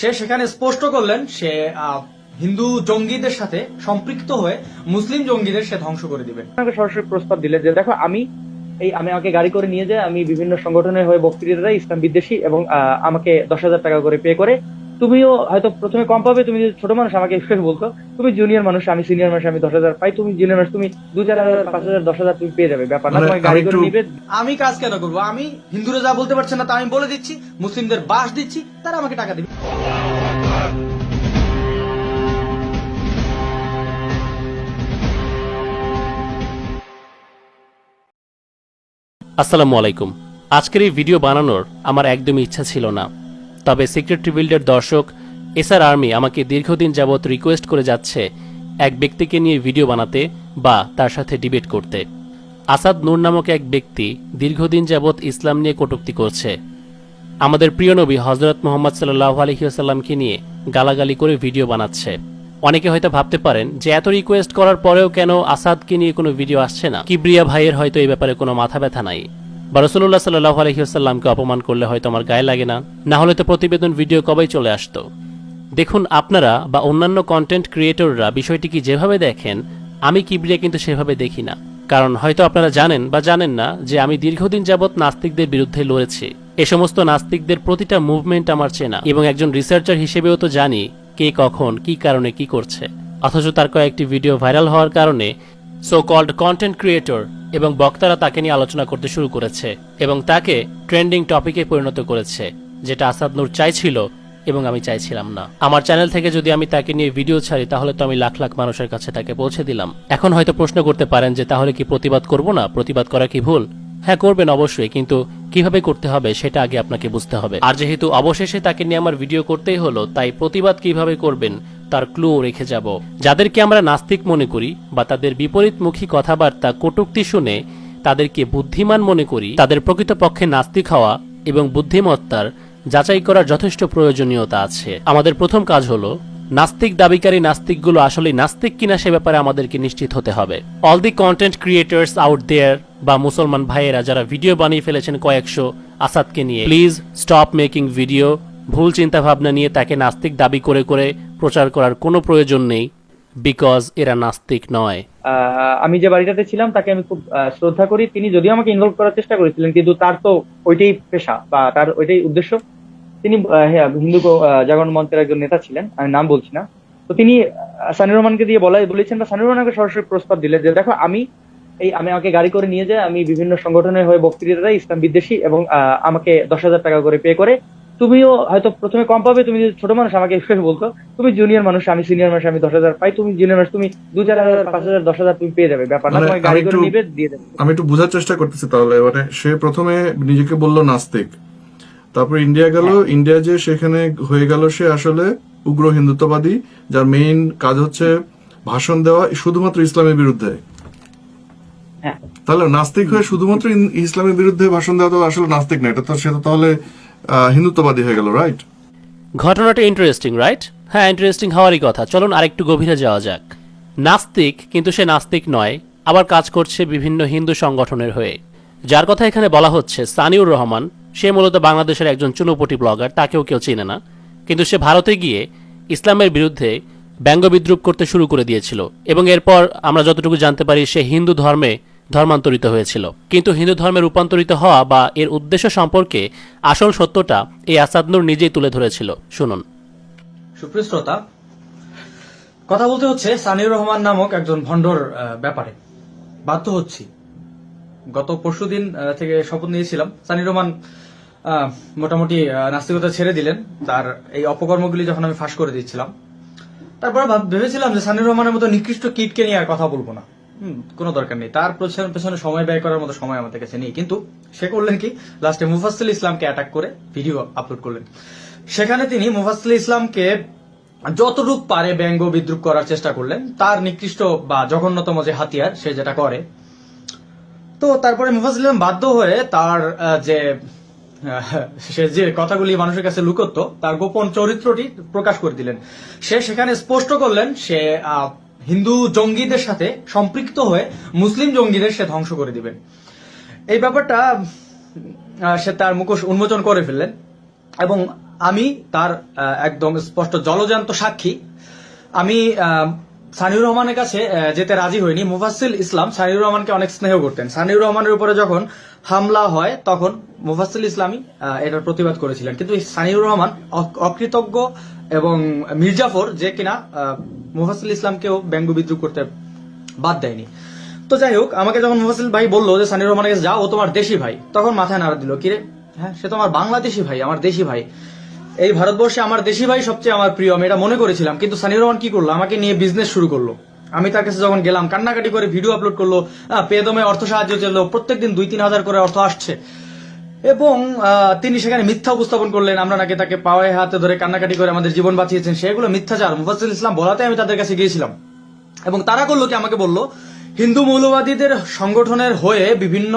সে সেখানে স্পষ্ট করলেন সে হিন্দু জঙ্গিদের সাথে সম্পৃক্ত হয়ে মুসলিম জঙ্গিদের সে ধ্বংস করে দিবেন। সরাসরি প্রস্তাব দিলেন যে দেখো আমি আমাকে গাড়ি করে নিয়ে যায়, আমি বিভিন্ন সংগঠনের হয়ে বক্তৃতা দেয়, ইসলাম বিদ্বেষী, এবং আমাকে 10,000 টাকা করে পে করে। তুমিও হয়তো প্রথমে কম পাবে, তুমি ছোট মানুষ, আমাকে বলতো তুমি জুনিয়র মানুষ, আমি সিনিয়র মানুষ, আমি 10,000 পাই, তুমি জুনিয়র মানুষ, তুমি 2,000, 5,000, 10,000 তুমি পেয়ে যাবে, ব্যাপার না, তোমাকে গাড়ি করে নিবে। আমি কাজ কেন করবো? আমি হিন্দুরা যা বলতে পারছে না তা আমি বলে দিচ্ছি, মুসলিমদের বাস দিচ্ছি, তারা আমাকে টাকা দিবে। আসসালামু আলাইকুম। আজকের এই ভিডিও বানানোর আমার একদমই ইচ্ছা ছিল না, তবে সিক্রেট ট্রিবিল্ডের দর্শক এসআর আর্মি আমাকে দীর্ঘদিন যাবৎ রিকোয়েস্ট করে যাচ্ছে এক ব্যক্তিকে নিয়ে ভিডিও বানাতে বা তার সাথে ডিবেট করতে। আসাদ নূর নামক এক ব্যক্তি দীর্ঘদিন যাবৎ ইসলাম নিয়ে কটূক্তি করছে, আমাদের প্রিয় নবী হযরত মুহাম্মদ সাল্লাল্লাহু আলাইহি ওয়াসাল্লামকে নিয়ে গালাগালি করে ভিডিও বানাচ্ছে। অনেকে হয়তো ভাবতে পারেন যে এত রিকোয়েস্ট করার পরেও কেন আসাদকে নিয়ে কোনো ভিডিও আসছে না। কিবরিয়া ভাইয়ের হয়তো এই ব্যাপারে কোনো মাথা ব্যথা নাই, বা রাসূলুল্লাহ সাল্লাল্লাহু আলাইহি ওয়াসাল্লামকে অপমান করলে হয়তো আমার গায়ে লাগে না, না হলে তো প্রতিবেদন ভিডিও কবেই চলে আসতো। দেখুন, আপনারা বা অন্যান্য কন্টেন্ট ক্রিয়েটররা বিষয়টি কি যেভাবে দেখেন, আমি কিবরিয়া কিন্তু সেভাবে দেখি না। কারণ হয়তো আপনারা জানেন বা জানেন না যে আমি দীর্ঘদিন যাবৎ নাস্তিকদের বিরুদ্ধে লড়েছি। এ সমস্ত নাস্তিকদের প্রতিটা মুভমেন্ট আমার চেনা, এবং একজন রিসার্চার হিসেবেও তো জানি কে কখন কি কারণে কি করছে। অথচ তার কয়েকটি ভিডিও ভাইরাল হওয়ার কারণে সো কল্ড কন্টেন্ট ক্রিয়েটর এবং বক্তারা তাকে নিয়ে আলোচনা করতে শুরু করেছে এবং তাকে ট্রেন্ডিং টপিকে পরিণত করেছে, যেটা আসাদ নূর চাইছিল এবং আমি চাইছিলাম না। আমার চ্যানেল থেকে যদি আমি তাকে নিয়ে ভিডিও ছাড়ি তাহলে তো আমি লাখ লাখ মানুষের কাছে তাকে পৌঁছে দিলাম। এখন হয়তো প্রশ্ন করতে পারেন যে তাহলে কি প্রতিবাদ করব না? প্রতিবাদ করা কি ভুল? হ্যাঁ, করবেন অবশ্যই, কিন্তু কিভাবে করতে হবে সেটা আগে আপনাকে বুঝতে হবে। আর যেহেতু অবশেষে তাকে নিয়ে আমার ভিডিও করতেই হলো, তাই প্রতিবাদ কিভাবে করবেন তার ক্লু রেখে যাব। যাদেরকে আমরা নাস্তিক মনে করি বা তাদের বিপরীতমুখী কথাবার্তা কটূক্তি শুনে তাদেরকে বুদ্ধিমান মনে করি, তাদের প্রকৃতপক্ষে নাস্তিক হওয়া এবং বুদ্ধিমত্তার যাচাই করার যথেষ্ট প্রয়োজনীয়তা আছে। আমাদের প্রথম কাজ হলো নাস্তিক দাবিকারী নাস্তিকগুলো আসলে নাস্তিক কিনা সে ব্যাপারে আমাদেরকে নিশ্চিত হতে হবে। All the content creators out there বা মুসলমান ভাইয়েরা যারা ভিডিও বানিয়ে ফেলেছেন কয়েকশো আসাদকে নিয়ে, প্লিজ স্টপ মেকিং ভিডিও। ভুল চিন্তা ভাবনা নিয়ে তাকে নাস্তিক দাবি করে করে প্রচার করার কোনো প্রয়োজন নেই, বিকজ এরা নাস্তিক নয়। আমি যে বাড়িটাতে ছিলাম তাকে আমি খুব শ্রদ্ধা করি। তিনি যদিও আমাকে ইনভলভ করার চেষ্টা করেছিলেন, কিন্তু তার তো ওইটাই পেশা বা তার ওইটাই উদ্দেশ্য। তিনি হিন্দু জাগরণ মঞ্চের একজন নেতা ছিলেন, আমি নাম বলছি না। তো তিনি সানিউর রহমানকে দিয়ে বলেছেন বা সানিউর রহমানকে সরাসরি প্রস্তাব দিলেন যে দেখো আমি আমাকে গাড়ি করে নিয়ে যায়, আমি বিভিন্ন সংগঠনের হয়ে বক্তৃতা দেয়, ইসলাম বিদ্বেষী, এবং আমাকে 10,000 টাকা করে পে করে। তুমিও হয়তো প্রথমে কম পাবে, তুমি ছোট মানুষ, আমাকে বলতো তুমি জুনিয়র মানুষ, আমি সিনিয়র মানুষ, আমি 10,000 পাই, তুমি জুনিয়র মানুষ, তুমি 2,000, 5,000, 10,000 তুমি পেয়ে যাবে, ব্যাপার না, তোমাকে গাড়ি করে নিবে, দিয়ে দেবে। আমি একটু বোঝার চেষ্টা করতেছি। তাহলে মানে সে প্রথমে নিজেকে বললো নাস্তিক, তারপর ইন্ডিয়া গেল, ইন্ডিয়া যে সেখানে হয়ে গেল সে আসলে উগ্র হিন্দুত্ববাদী, যার মেইন কাজ হচ্ছে ভাষণ দেওয়া শুধুমাত্র ইসলামের বিরুদ্ধে। তাহলে নাস্তিক হয়ে শুধুমাত্র ইসলামের বিরুদ্ধে ভাষণ দেওয়া তো আসলে নাস্তিক না, এটা তো সে তো তাহলে হিন্দুত্ববাদী হয়ে গেল, রাইট? ঘটনাটা ইন্টারেস্টিং, রাইট? হ্যাঁ, ইন্টারেস্টিং হওয়ারই কথা। চলুন আরেকটু গভীরে যাওয়া যাক। নাস্তিক, কিন্তু সে নাস্তিক নয়, আবার কাজ করছে বিভিন্ন হিন্দু সংগঠনের হয়ে। যার কথা এখানে বলা হচ্ছে সানিউর রহমান, সে মূলত বাংলাদেশের একজন চুনোপটি ব্লগার, তাকেও কেউ চেনে না, কিন্তু সে ভারতে গিয়ে ইসলামের বিরুদ্ধে ব্যঙ্গ বিদ্রুপ করতে শুরু করে দিয়েছিল এবং এরপর আমরা যতটুকু জানতে পারি সে হিন্দু ধর্মে ধর্মান্তরিত হয়েছিল। কিন্তু হিন্দু ধর্মে রূপান্তরিত হওয়া বা এর উদ্দেশ্য সম্পর্কে আসল সত্যটা এই আসাদ নূর নিজেই তুলে ধরেছিল। শুনুন। সুপ্রিয় শ্রোতা, কথা বলতে হচ্ছে সানিউর রহমান নামক একজন ভণ্ডর ব্যাপারে। বাধ্য হচ্ছি, গত পরশুদিন থেকে শপথ নিয়েছিলাম। সানিউর রহমান মোটামুটি নাস্তিকতা ছেড়ে দিলেন তার এই অপকর্মগুলি যখন আমি ফাঁস করে দিচ্ছিলাম। তারপরে ভেবেছিলাম যে সানিউর রহমানের মতো নিকৃষ্ট কিটকে নিয়ে আর কথা বলবো না, কোনো দরকার নেই, তার পেছনে সময় ব্যয় করার মতো সময় আমাদের কাছে নেই। কিন্তু সে করলেন কি, লাস্টে মুফাসসিল ইসলামকে অ্যাটাক করে ভিডিও আপলোড করলেন। সেখানে তিনি মুফাসসিল ইসলামকে যতটুকু পারে ব্যঙ্গ বিদ্রুপ করার চেষ্টা করলেন, তার নিকৃষ্ট বা জঘন্যতম যে হাতিয়ার সে যেটা করে। তো তারপরে মুফাসসিল ইসলাম বাধ্য হয়ে তার সে যে কথাগুলি মানুষের কাছে লুকোত, তার গোপন চরিত্রটি প্রকাশ করে দিলেন। সে সেখানে স্পষ্ট করলেন সে হিন্দু জঙ্গিদের সাথে সম্পৃক্ত হয়ে মুসলিম জঙ্গিদের সে ধ্বংস করে দিবেন। এই ব্যাপারটা সে তার মুখোশ উন্মোচন করে ফেললেন এবং আমি তার একদম স্পষ্ট জলজান্ত সাক্ষী। আমি সানিউর রহমানের কাছে যেতে রাজি হইনি। মুফাসসিল ইসলাম সানিউর রহমানকে অনেক স্নেহ করতেন। সানিউর রহমানের উপরে যখন হামলা হয় তখন মুফাসসিল ইসলামই এটার প্রতিবাদ করেছিলেন, কিন্তু এই সানিউর রহমান অকৃতজ্ঞ এবং মির্জাফর যে কিনা মুফাসসিল ইসলামকেও ব্যঙ্গ বিদ্রুপ করতে বাদ দেয়নি। তো যাই হোক, আমাকে যখন মুফাসসিল ভাই বললো যে সানিউর রহমানের কাছে যাও, ও তোমার দেশি ভাই, তখন মাথায় নাড়া দিল, কিরে হ্যাঁ সে তো আমার বাংলাদেশি ভাই, আমার দেশি ভাই, এই ভারতবর্ষে আমার দেশি ভাই সবচেয়ে আমার প্রিয়, আমি এটা মনে করেছিলাম। কিন্তু সানিউর রহমান কি করলো, আমাকে নিয়ে বিজনেস শুরু করলো। আমি তার কাছে যখন গেলাম, কান্নাকাটি করে ভিডিও আপলোড করলো, পেদমে অর্থ সাহায্য চললো, প্রত্যেকদিন 2-3 হাজার করে অর্থ আসছে, এবং তিনি সেখানে মিথ্যা উপস্থাপন করলেন, আমরা নাকি তাকে পাওয়ায় হাতে ধরে কান্নাকাটি করে আমাদের জীবন বাঁচিয়েছেন। সেগুলো মিথ্যাচার। মুফাসসিল ইসলাম বলাতে আমি তাদের কাছে গিয়েছিলাম, এবং তারা করলো কি, আমাকে বললো হিন্দু মৌলবাদীদের সংগঠনের হয়ে বিভিন্ন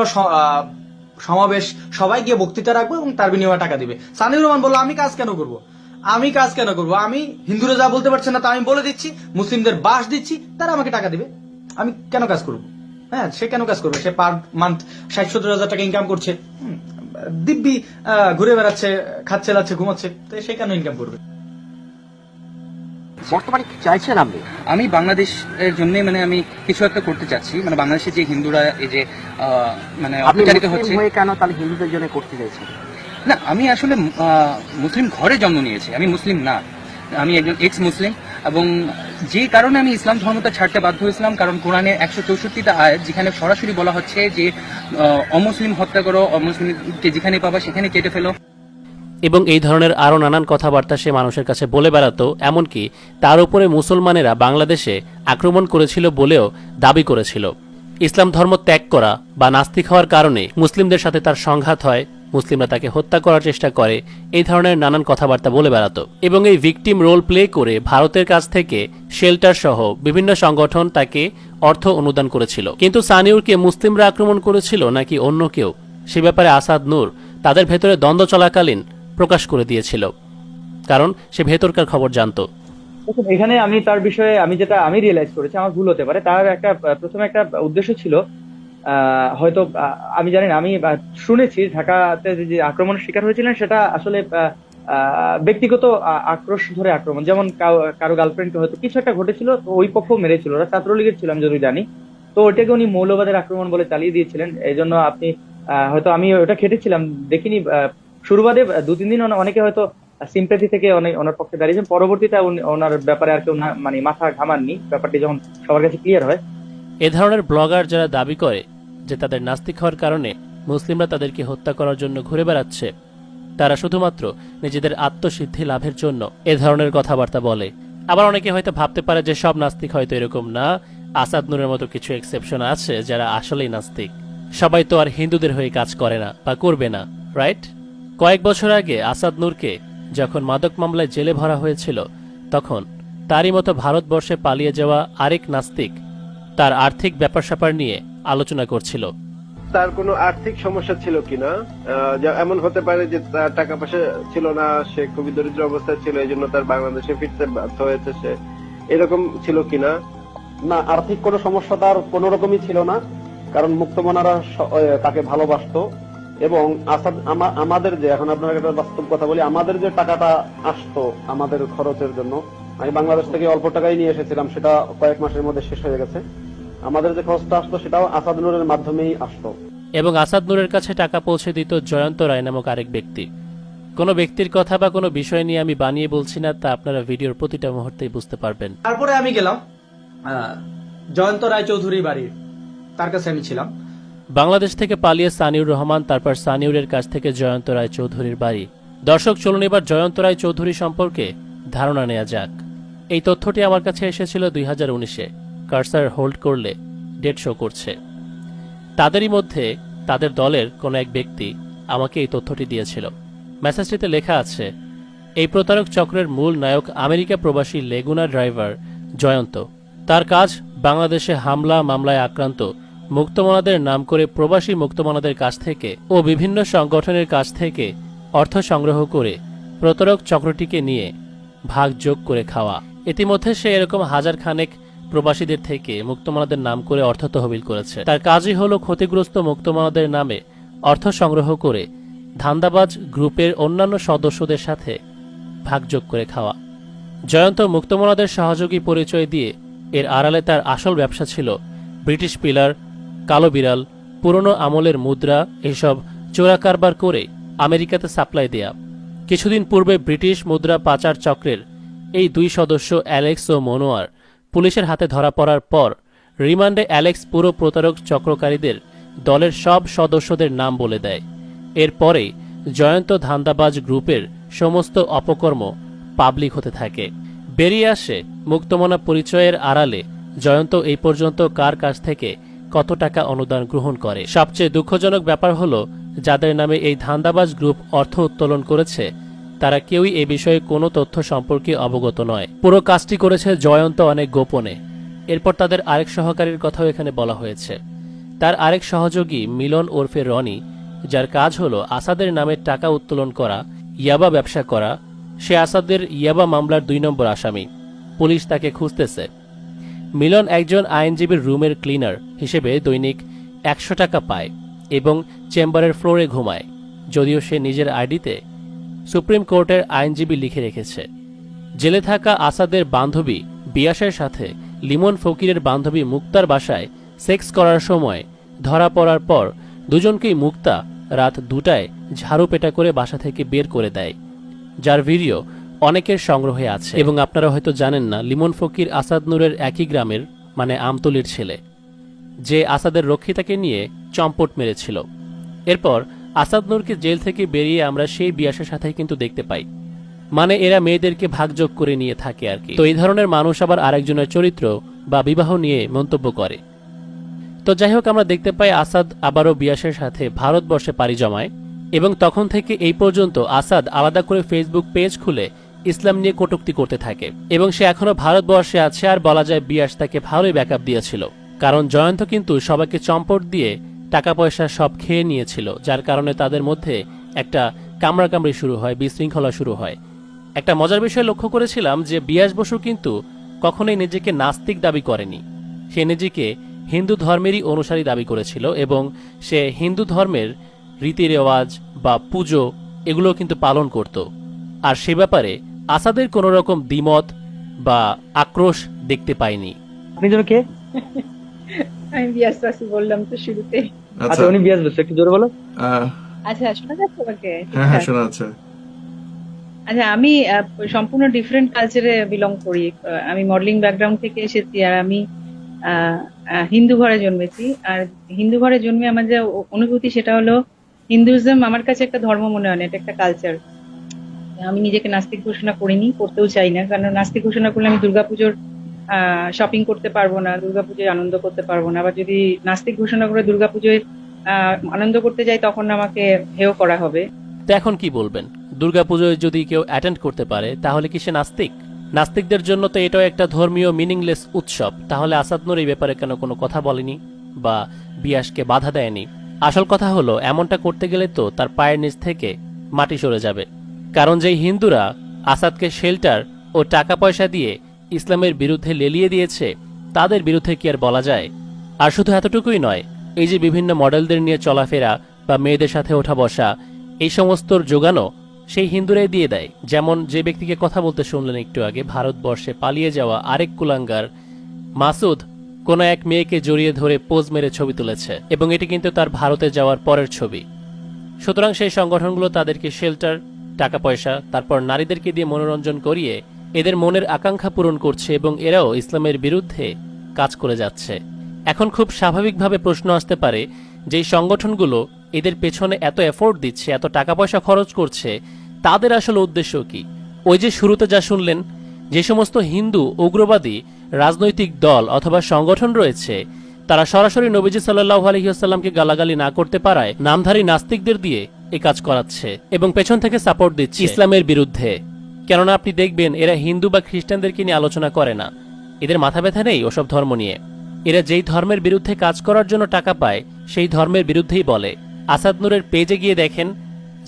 সমাবেশ সবাই গিয়ে বক্তৃতা রাখবো এবং তার বিনিময়ে টাকা দিবে। সানিউর রহমান বললো আমি কাজ কেন করবো, আমি হিন্দুরা যা বলতে পারছে না তা আমি বলে দিচ্ছি, মুসলিমদের বাস দিচ্ছি, তারা আমাকে টাকা দিবে, আমি কেন কাজ করবো? হ্যাঁ, সে কেন কাজ করবে? সে পার মান্থ 60-70 হাজার টাকা ইনকাম করছে, দিব্যি ঘুরে বেড়াচ্ছে, খাচ্ছে লাচ্ছে ঘুমাচ্ছে, তো সে কেন ইনকাম করবে? বর্তমানে কি চাইছেন আপনি? আমি বাংলাদেশের জন্য মানে আমি কিছু একটা করতে চাচ্ছি, মানে বাংলাদেশে যে হিন্দুরা এই যে মানে আপনি অত্যাচারিত মুসলিম হচ্ছে। হয়ে কেন তাহলে হিন্দুদের জন্য করতে চাইছেন? না, আমি আসলে মুসলিম ঘরে জন্ম নিয়েছি, আমি মুসলিম না, আমি একজন এক্স মুসলিম। এবং যে কারণে আমি ইসলাম ধর্মটা ছাড়তে বাধ্য হয়েছিলাম, কারণ কোরআনে 164টা আয়াত যেখানে সরাসরি বলা হচ্ছে যে অমুসলিম হত্যা করো, অমুসলিমকে যেখানে পাবা সেখানে কেটে ফেলো। এবং এই ধরনের আরও নানান কথাবার্তা সে মানুষের কাছে বলে বেড়াতো। এমনকি তার উপরে মুসলমানেরা বাংলাদেশে আক্রমণ করেছিল বলেও দাবি করেছিল। ইসলাম ধর্ম ত্যাগ করা বা নাস্তিক হওয়ার কারণে মুসলিমদের সাথে তার সংঘাত হয়, মুসলিমরা তাকে হত্যা করার চেষ্টা করে, এই ধরনের নানান কথাবার্তা বলে বেড়াতো। এবং এই ভিকটিম রোল প্লে করে ভারতের কাছ থেকে শেল্টার সহ বিভিন্ন সংগঠন তাকে অর্থ অনুদান করেছিল। কিন্তু সানিউরকে মুসলিমরা আক্রমণ করেছিল নাকি অন্য কেউ, সে ব্যাপারে আসাদ নূর তাদের ভেতরে দ্বন্দ্ব চলাকালীন প্রকাশ করে দিয়েছিল, কারণ সে ভেতরকার খবর জানতো। দেখুন, এখানে আমি তার বিষয়ে আমি রিয়েলাইজ করেছি, আমার ভুল হতে পারে। তার প্রথমে একটা উদ্দেশ্য ছিল, হয়তো আমি জানি না, আমি শুনেছি ঢাকাতে যে আক্রমণের শিকার হয়েছিলেন সেটা আসলে ব্যক্তিগত আক্রোশ ধরে আক্রমণ, যেমন কারো গার্লফ্রেন্ডকে হয়তো কিছু একটা ঘটেছিল, তো ওই পক্ষ মেরেছিল, ওরা ছাত্রলীগের ছিল আমি যদি জানি, তো ওইটাকে উনি মৌলবাদের আক্রমণ বলে চালিয়ে দিয়েছিলেন। এই জন্য আপনি হয়তো, আমি ওটা খেটেছিলাম দেখিনি, শুরুবাদে 2-3 দিন অনেকে হয়তো সিম্প্যাথি থেকে ওনার পক্ষে দাঁড়িয়েছেন, পরবর্তীতে ওনার ব্যাপারে আর কেউ মানে মাথা ঘামাননি, ব্যাপারটি যখন সবার কাছে ক্লিয়ার হয়। এ ধরনের ব্লগার যারা দাবি করে যে তাদের নাস্তিক হওয়ার কারণে মুসলিমরা তাদেরকে হত্যা করার জন্য ঘুরে বেড়াচ্ছে, তারা শুধুমাত্র নিজেদের আত্মসিদ্ধি লাভের জন্য এ ধরনের কথাবার্তা বলে। আবার অনেকে হয়তো ভাবতে পারে যে সব নাস্তিক হয়তো এরকম না, আসাদ নূরের মতো কিছু এক্সেপশন আছে যারা আসলেই নাস্তিক। সবাই তো আর হিন্দুদের হয়ে কাজ করে না বা করবে না, রাইট? কয়েক বছর আগে আসাদ নূরকে যখন মাদক মামলায় জেলে ভরা হয়েছিল, তখন তারই মতো ভারতবর্ষে পালিয়ে যাওয়া আরেক নাস্তিক তার আর্থিক ব্যাপার স্যাপার নিয়ে আলোচনা করছিল। তার কোনো আর্থিক সমস্যা ছিল কিনা, এমন হতে পারে যে তার টাকা পয়সা ছিল না, সে খুবই দরিদ্র অবস্থায় ছিল, এই জন্য তার বাংলাদেশে ফিরতে বাধ্য হয়েছে, সে এরকম ছিল কিনা? না, আর্থিক কোনো সমস্যা তার কোনো রকমই ছিল না, কারণ মুক্তমনারা তাকে ভালোবাসতো। এবং আসাদ আমাদের যে, এখন আপনার একটা বাস্তব কথা বলি, আমাদের যে টাকাটা আসতো আমাদের খরচের জন্য, আমি বাংলাদেশ থেকে অল্প টাকাই নিয়ে এসেছিলাম, সেটা কয়েক মাসের মধ্যে শেষ হয়ে গেছে। আমাদের যে খরচটা আসতো সেটাও আসাদ নূরের মাধ্যমেই আসতো। এবং আসাদ নূরের কাছে টাকা পৌঁছে দিত জয়ন্ত রায় নামক আরেক ব্যক্তি। কোনো ব্যক্তির কথা বা কোনো বিষয় নিয়ে আমি বানিয়ে বলছি না, তা আপনারা ভিডিওর প্রতিটা মুহূর্তেই বুঝতে পারবেন। তারপরে আমি গেলাম জয়ন্ত রায় চৌধুরী বাড়ির, তার কাছে আমি ছিলাম। বাংলাদেশ থেকে পালিয়ে সানিউর রহমান, তারপর সানিউরের কাছ থেকে জয়ন্ত রায় চৌধুরীর বাড়ি। দর্শক, চলুন এবার জয়ন্ত রায় চৌধুরী সম্পর্কে ধারণা নেওয়া যাক। এই তথ্যটি আমার কাছে এসেছিল 2019-এ। কার্সার হোল্ড করলে ডেট শো করছে। তাদেরই মধ্যে তাদের দলের কোনো এক ব্যক্তি আমাকে এই তথ্যটি দিয়েছিল। মেসেজটিতে লেখা আছে, এই প্রতারক চক্রের মূল নায়ক আমেরিকা প্রবাসী লেগুনা ড্রাইভার জয়ন্ত। তার কাজ বাংলাদেশে হামলা মামলায় আক্রান্ত মুক্তমনাদের নাম করে প্রবাসী মুক্তমনাদের কাছ থেকে ও বিভিন্ন সংগঠনের কাছ থেকে অর্থ সংগ্রহ করে প্রতারক চক্রটিকে নিয়ে ভাগ যোগ করে খাওয়া। ইতিমধ্যে সে এরকম হাজার খানেক প্রবাসীদের থেকে মুক্তমনাদের নাম করে অর্থ তহবিল করেছে। তার কাজই হলো ক্ষতিগ্রস্ত মুক্তমনাদের নামে অর্থ সংগ্রহ করে ধান্দাবাজ গ্রুপের অন্যান্য সদস্যদের সাথে ভাগযোগ করে খাওয়া। জয়ন্ত মুক্তমনাদের সহযোগী পরিচয় দিয়ে এর আড়ালে তার আসল ব্যবসা ছিল ব্রিটিশ পিলার, কালো বিড়াল, পুরনো আমলের মুদ্রা এসব চোরা কারবার করে আমেরিকাতে সাপ্লাই দেয়া। কিছুদিন পূর্বে ব্রিটিশ মুদ্রা পাচার চক্রের এই দুই সদস্য অ্যালেক্স ও মনোয়ার পুলিশের হাতে ধরা পড়ার পর রিমান্ডে অ্যালেক্স পুরো প্রতারক চক্রকারীদের দলের সব সদস্যদের নাম বলে দেয়। এরপরেই জয়ন্ত ধান্দাবাজ গ্রুপের সমস্ত অপকর্ম পাবলিক হতে থাকে। বেরিয়ে আসে মুক্তমনা পরিচয়ের আড়ালে জয়ন্ত এই পর্যন্ত কার কাছ থেকে কত টাকা অনুদান গ্রহণ করে। সবচেয়ে দুঃখজনক ব্যাপার হলো, যাদের নামে এই ধান্দাবাজ গ্রুপ অর্থ উত্তোলন করেছে তারা কেউই এ বিষয়ে কোনো তথ্য সম্পর্কে অবগত নয়। পুরো কাজটি করেছে জয়ন্ত অনেক গোপনে। এরপর তাদের আরেক সহকারীর কথাও এখানে বলা হয়েছে। তার আরেক সহযোগী মিলন ওরফে রনি, যার কাজ হলো আসাদের নামে টাকা উত্তোলন করা, ইয়াবা ব্যবসা করা। সে আসাদের ইয়াবা মামলার 2 নম্বর আসামি। পুলিশ তাকে খুঁজতেছে। মিলন একজন আইনজীবীর রুমের ক্লিনার হিসেবে দৈনিক 100 টাকা পায় এবং চেম্বারের ফ্লোরে ঘুমায়, যদিও সে নিজের আইডিতে সুপ্রিম কোর্টের আইনজীবী লিখে রেখেছে। জেলে থাকা আসাদের বান্ধবী বিয়াসের সাথে লিমন ফকিরের বান্ধবী মুক্তার বাসায় সেক্স করার সময় ধরা পড়ার পর দুজনকেই মুক্তা রাত 2টায় ঝাড়ু পেটা করে বাসা থেকে বের করে দেয়, যার ভিডিও অনেকের সংগ্রহে আছে। এবং আপনারা হয়তো জানেন না, লিমন ফকির আসাদ নূরের একই গ্রামের, মানে আমতলির ছেলে, যে আসাদের রক্ষিতাকে নিয়ে চম্পট মেরেছিল। এরপর আসাদ নূরকে জেল থেকে বেরিয়ে আমরা সেই বিয়াসের সাথে কিন্তু দেখতে পাই, মানে এরা মেয়েদেরকে ভাগযোগ করে নিয়ে থাকে আর কি। তো এই ধরনের মানুষ আবার আরেকজনের চরিত্র বা বিবাহ নিয়ে মন্তব্য করে। তো যাই হোক, আমরা দেখতে পাই আসাদ আবারও বিয়াসের সাথে ভারতবর্ষে পাড়ি জমায় এবং তখন থেকে এই পর্যন্ত আসাদ আলাদা করে ফেসবুক পেজ খুলে ইসলাম নিয়ে কটূক্তি করতে থাকে এবং সে এখনো ভারতবর্ষে আছে। আর বলা যায় বিয়াস তাকে ভালোই ব্যাকআপ দিয়েছিল, কারণ জয়ন্ত কিন্তু সবাইকে চম্পট দিয়ে টাকা পয়সা সব খেয়ে নিয়েছিল, যার কারণে তাদের মধ্যে একটা কামড়াকামড়ি শুরু হয়, বিশৃঙ্খলা শুরু হয়। একটা মজার বিষয় লক্ষ্য করেছিলাম যে বিয়াস বসু কিন্তু কখনোই নিজেকে নাস্তিক দাবি করেনি। সে নিজেকে হিন্দু ধর্মেরই অনুসারী দাবি করেছিল এবং সে হিন্দু ধর্মের রীতি রেওয়াজ বা পুজো এগুলো কিন্তু পালন করত। আর সে ব্যাপারে আসাদের কোনো রকম দ্বিমত বা আক্রোশ দেখতে পাইনি। আপনি যেন কে? আমি বিয়াসবাসী বললাম তো শুরুতে। আচ্ছা, উনি বিয়াস বসু, একটু জোরে বলো। আচ্ছা, শোনা যাচ্ছে আমাকে? হ্যাঁ শোনা যাচ্ছে। আচ্ছা, আমি সম্পূর্ণ ডিফারেন্ট কালচারে বিলং করি। আমি মডেলিং ব্যাকগ্রাউন্ড থেকে এসেছি, আর আমি হিন্দু ঘরে জন্মেছি। আর হিন্দু ঘরে জন্মে আমার যে অনুভূতি সেটা হলো, হিন্দুইজম আমার কাছে একটা ধর্ম মনে হয় না, এটা একটা কালচার। আমি নিজেকে নাস্তিক ঘোষণা করিনি, করতেও চাই না, কারণ নাস্তিক ঘোষণা করলে আমি দুর্গাপুজোর শপিং করতে পারবো না, দুর্গাপুজোয় আনন্দ করতে পারবো না। আবার যদি নাস্তিক ঘোষণা করে দুর্গাপুজোয় আনন্দ করতে যাই তখন আমাকে হেয় করা হবে। তো এখন কি বলবেন? দুর্গাপুজোয় যদি কেউ অ্যাটেন্ড করতে পারে তাহলে কি সে নাস্তিক? নাস্তিকদের জন্য তো এটাও একটা ধর্মীয় মিনিংলেস উৎসব। তাহলে আসাদ নূর এই ব্যাপারে কেন কোনো কথা বলেনি বা বিয়াসকে বাধা দেয়নি? আসল কথা হলো, এমনটা করতে গেলে তো তার পায়ের নিচ থেকে মাটি সরে যাবে। কারণ যেই হিন্দুরা আসাদকে শেল্টার ও টাকা পয়সা দিয়ে ইসলামের বিরুদ্ধে লেলিয়ে দিয়েছে, তাদের বিরুদ্ধে কি আর বলা যায়? আর শুধু এতটুকুই নয়, এই যে বিভিন্ন মডেলদের নিয়ে চলাফেরা বা মেয়েদের সাথে ওঠা বসা, এই সমস্তর যোগানো সেই হিন্দুরাই দিয়ে দেয়। যেমন যে ব্যক্তিকে কথা বলতে শুনলেন একটু আগে, ভারতবর্ষে পালিয়ে যাওয়া আরেক কুলাঙ্গার মাসুদ কোন এক মেয়েকে জড়িয়ে ধরে পোজ মেরে ছবি তুলেছে এবং এটি কিন্তু তার ভারতে যাওয়ার পরের ছবি। সুতরাং সেই সংগঠনগুলো তাদেরকে শেল্টার, টাকা পয়সা, তারপর নারীদেরকে দিয়ে মনোরঞ্জন করিয়ে এদের মনের আকাঙ্ক্ষা পূরণ করছে এবং এরাও ইসলামের বিরুদ্ধে কাজ করে যাচ্ছে। এখন খুব স্বাভাবিকভাবে প্রশ্ন আসতে পারে, যেই সংগঠনগুলো এদের পেছনে এত এফোর্ট দিচ্ছে, এত টাকা পয়সা খরচ করছে, তাদের আসলে উদ্দেশ্য কি? ওই যে শুরুতে যা শুনলেন, যে সমস্ত হিন্দু উগ্রবাদী রাজনৈতিক দল অথবা সংগঠন রয়েছে, তারা সরাসরি নবীজি সাল্লাল্লাহু আলাইহি ওয়াসাল্লামকে গালাগালি না করতে পারায় নামধারী নাস্তিকদের দিয়ে এই কাজ করাচ্ছে এবং পেছন থেকে সাপোর্ট দিচ্ছে ইসলামের বিরুদ্ধে। কেননা আপনি দেখবেন, এরা হিন্দু বা খ্রিস্টানদেরকে নিয়ে আলোচনা করে না, এদের মাথা ব্যথা নেই ওসব ধর্ম নিয়ে। এরা যেই ধর্মের বিরুদ্ধে কাজ করার জন্য টাকা পায় সেই ধর্মের বিরুদ্ধেই বলে। আসাদ নূরের পেজে গিয়ে দেখেন,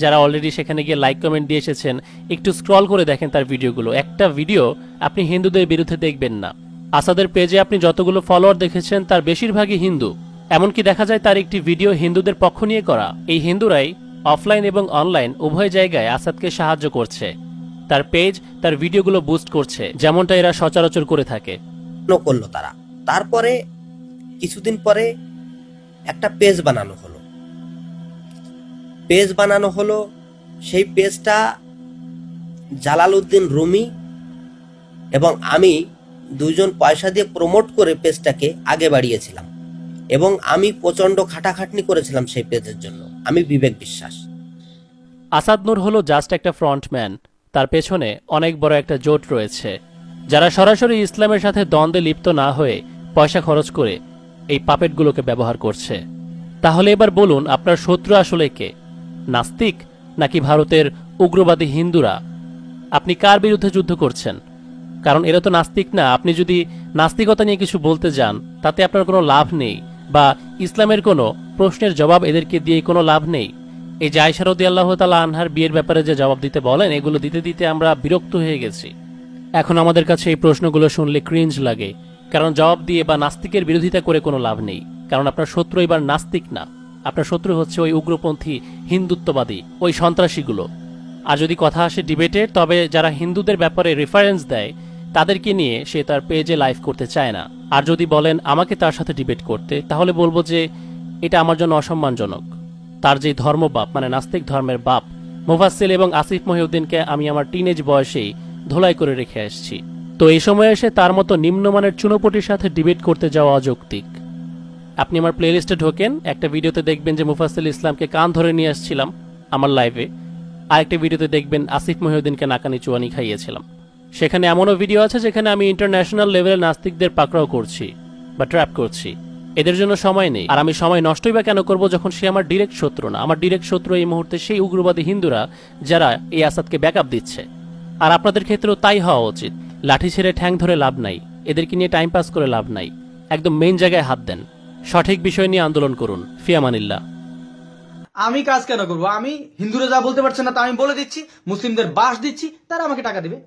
যারা অলরেডি সেখানে গিয়ে লাইক কমেন্ট দিয়ে এসেছেন, একটু স্ক্রল করে দেখেন তার ভিডিওগুলো। একটা ভিডিও আপনি হিন্দুদের বিরুদ্ধে দেখবেন না। আসাদের পেজে আপনি যতগুলো ফলোয়ার দেখেছেন তার বেশিরভাগই হিন্দু। এমনকি দেখা যায় তার একটি ভিডিও হিন্দুদের পক্ষ নিয়ে করা। এই হিন্দুরাই অফলাইন এবং অনলাইন উভয় জায়গায় আসাদকে সাহায্য করছে। তার পেজ, তার ভিডিওগুলো বুস্ট করছে, যেমনটা এরা সচরাচর করে থাকে। করলো তারা। তারপরে কিছুদিন পরে একটা পেজ বানানো হলো। সেই পেজটা জালালউদ্দিন রুমি এবং আমি দুইজন পয়সা দিয়ে প্রমোট করে পেজটাকে আগে বাড়িয়েছিলাম এবং আমি প্রচন্ড খাটাখাটনি করেছিলাম সেই পেজের জন্য। আমি বিবেক বিশ্বাস। আসাদ নূর হলো জাস্ট একটা ফ্রন্টম্যান, তার পেছনে অনেক বড় একটা জোট রয়েছে, যারা সরাসরি ইসলামের সাথে দ্বন্দ্বে লিপ্ত না হয়ে পয়সা খরচ করে এই পাপেটগুলোকে ব্যবহার করছে। তাহলে এবার বলুন, আপনার শত্রু আসলে কে? নাস্তিক নাকি ভারতের উগ্রবাদী হিন্দুরা? আপনি কার বিরুদ্ধে যুদ্ধ করছেন? কারণ এরা তো নাস্তিক না। আপনি যদি নাস্তিকতা নিয়ে কিছু বলতে যান, তাতে আপনার কোনো লাভ নেই, বা ইসলামের কোনো প্রশ্নের জবাব এদেরকে দিয়ে কোনো লাভ নেই। এই যে আয়েশা রাদিয়াল্লাহু তাআলা আনহার বিয়ের ব্যাপারে যে জবাব দিতে বলেন, এগুলো দিতে দিতে আমরা বিরক্ত হয়ে গেছি। এখন আমাদের কাছে এই প্রশ্নগুলো শুনলে ক্রিঞ্জ লাগে, কারণ জবাব দিয়ে বা নাস্তিকের বিরোধিতা করে কোনো লাভ নেই। কারণ আপনার শত্রু এবার নাস্তিক না, আপনার শত্রু হচ্ছে ওই উগ্রপন্থী হিন্দুত্ববাদী, ওই সন্ত্রাসীগুলো। আর যদি কথা আসে ডিবেটের, তবে যারা হিন্দুদের ব্যাপারে রেফারেন্স দেয় তাদেরকে নিয়ে সে তার পেজে লাইভ করতে চায় না। আর যদি বলেন আমাকে তার সাথে ডিবেট করতে, তাহলে বলবো যে এটা আমার জন্য অসম্মানজনক। তার যে ধর্মবাপ, মানে নাস্তিক ধর্মের বাপ মুফাসসিল এবং আসিফ মহিউদ্দিনকে আমি আমার টিনেজ বয়সেই ধোলাই করে রেখে আসছি। তো এই সময় এসে তার মতো নিম্নমানের চুনোপটির সাথে ডিবেট করতে যাওয়া অযৌক্তিক। আপনি আমার প্লেলিস্টে ঢোকেন, একটা ভিডিওতে দেখবেন যে মুফাসসিল ইসলামকে কান ধরে নিয়ে আসছিলাম আমার লাইভে, আরেকটা ভিডিওতে দেখবেন আসিফ মহিউদ্দিনকে নাকানি চুয়ানি খাইয়েছিলাম। সেখানে এমনও ভিডিও আছে যেখানে আমি ইন্টারন্যাশনাল লেভেলে নাস্তিকদের পাকড়াও করছি বা ট্র্যাপ করছি। এদের জন্য সময় নেই। আর আমি সময় নষ্টই বা কেন করব, যখন সে আমার ডিরেক্ট শত্রু না। আমার ডিরেক্ট শত্রু এই মুহূর্তে সেই উগ্রবাদী হিন্দুরা যারা এই আসাদকে ব্যাকআপ দিচ্ছে। আর আপনাদের ক্ষেত্রেও তাই হওয়া উচিত। লাঠি ছেড়ে ঠ্যাং ধরে লাভ নাই, এদেরকে নিয়ে টাইম পাস করে লাভ নাই। একদম মেইন জায়গায় হাত দেন, সঠিক বিষয় নিয়ে আন্দোলন করুন। ফিয়ামানিল্লাহ। আমি কাজ কেন করবো? আমি হিন্দুরা যা বলতে পারছে না তা আমি বলে দিচ্ছি, মুসলিমদের বাস দিচ্ছি, তারা আমাকে টাকা দিবে।